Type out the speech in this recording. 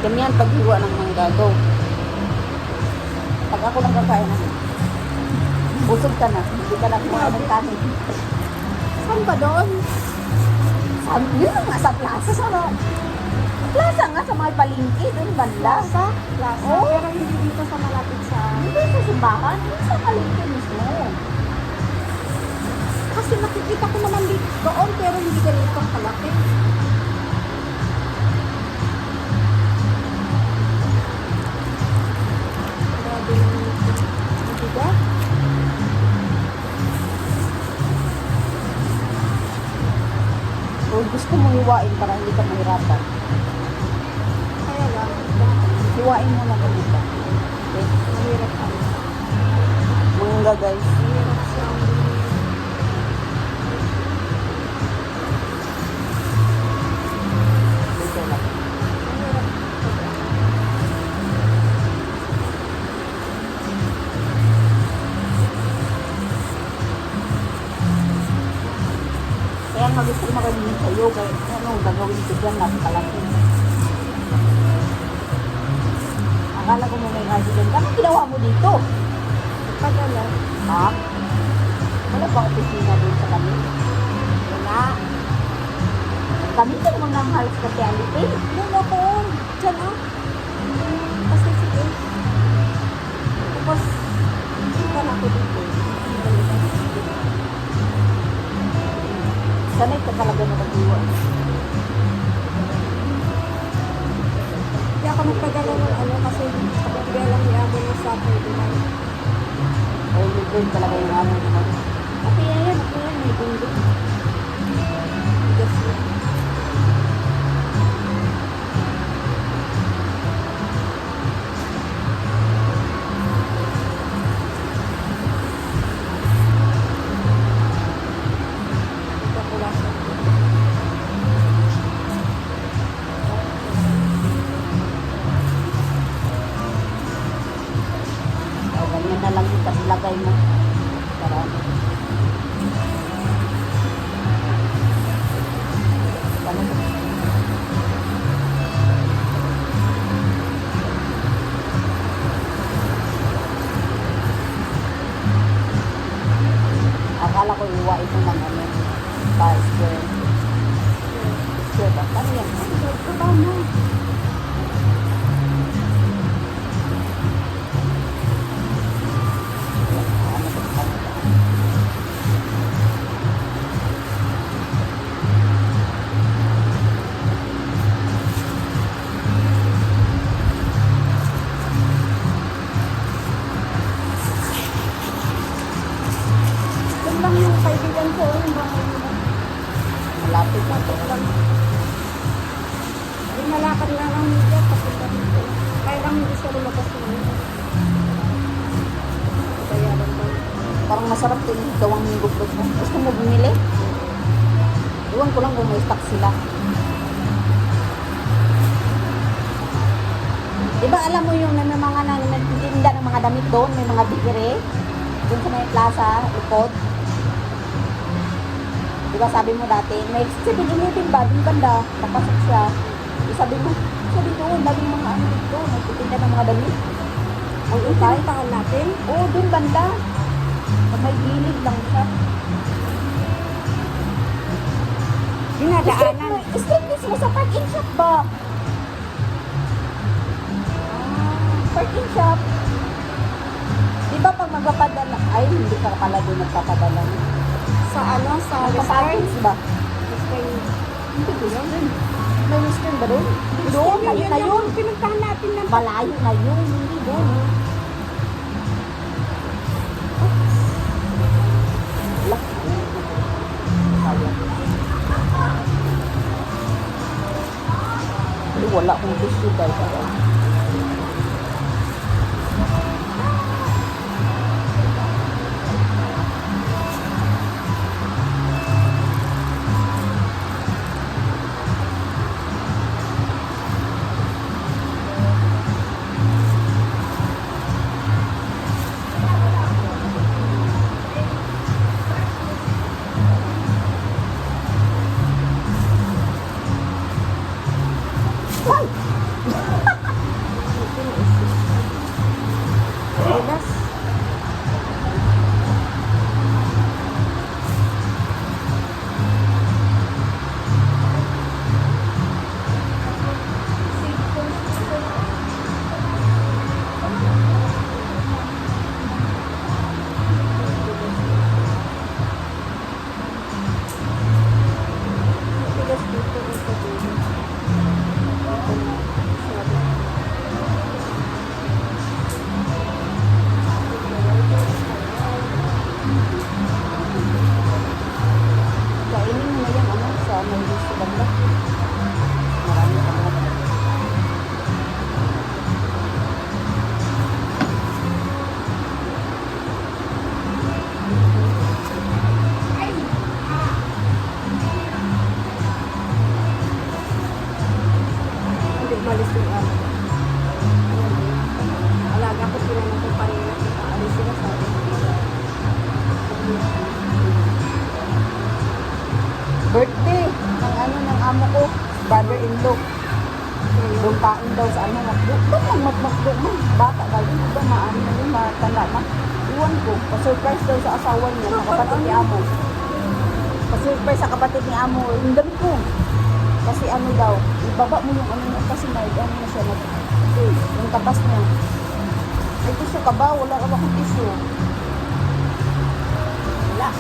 Ganyan paghiwa ng manggagaw. Pag ako lang kakain na, busog ka na. Hindi ka na kumain ng kanin. Saan ba doon? Yun nga sa plaza. Plaza nga sa mga palingki. Doon banda. Plaza? Plaza. Oo. Pero hindi dito sa malapit sa... Hindi sa simbahan. Yun sa palingki mismo. Kasi nakikita ko naman dito doon, pero hindi ganito ang kalaki. Grabe naman ito. Diba? O gusto mo hiwain para hindi ka mahirapan. Kaya lang, Hiwain mo na ganito. Okay? mahirap kami. Mangga guys. Mahirap siyang... Dito lang. Mahirap. Kaya nga gusto ko makalimutan sa'yo. Kaya ano, gagawin ko dyan. Napakalaki. Akala ko mo may resident. Anong ginawa mo dito? Padala. Ha? Wala ba opisina doon sa kami? Wala. Kami din mo ng halos speciality. Doon ako. Diyan ah. Kasi sige. Tapos, ikan ako dito. Sanay ka talaga na mag-iwa. Hindi ako nagpadala ng ano kasi bigla lang iago ng Saturday night. Ay, libre talaga yung amo naman. Okay, yan. Okay, yan. May bundok. Bigas yun. Kapulasan. O, ganyan na lang yung lagay mo. Para ganun. Akala ko iwain mo ng ano. Square. Square ba? Paano yan? Tama. Doon lang yung kaibigan ko. Yung bahay nila. Malapit na to. Yung malakad na lang nila papunta dito. Kaya lang hindi siya lumabas ngayon. Bayaran daw. Parang masarap din yung gawang gublog mo. Gusto mo bumili? Iwan ko lang kung may stock sila. Diba alam mo yung may mga nagtitinda ng mga damit doon, may mga bigre doon sa may plaza, likod. Diba sabi mo dati, may 7-Eleven ba, doon banda, papasok siya. Sabi mo, sabi doon, daming mga ano dito, nagtitinda ng mga damit. Ang ipahintahan natin. Oo, doon banda. Sa may gilid lang siya. Dinadaanan. Street mismo sa park-in shop ba? Park-in shop. Di ba pag magpapadala, ay hindi ka pala doon nagpapadala. Sa ano? Sa Sa Western. parkings ba? Western. Hindi ko yun. May western ba doon? Doon, kayo na yun. Pinuntahan natin ng Malayo na yun, hindi doon. Wala. Sayang. Ay, wala akong tissue guys. Ay! ano. Alaga ko sila ng kumpanya. Alis sila sa akin. Birthday ng ano ng amo ko, brother-in-law. Doon kain daw sa ano, McDo. Ba't mag-McDo man? Bata ba yun? Ba maano na yun, matanda na. Iwan ko, pa-surprise daw sa asawa niya, sa kapatid ni amo. Pa-surprise sa kapatid ni amo. Yung damit ko. Kasi ano daw, ibaba mo yung ano niya kasi may ano na siya. Yung tapas niya. May tissue ka ba? Wala ka ba kung tissue? Wala.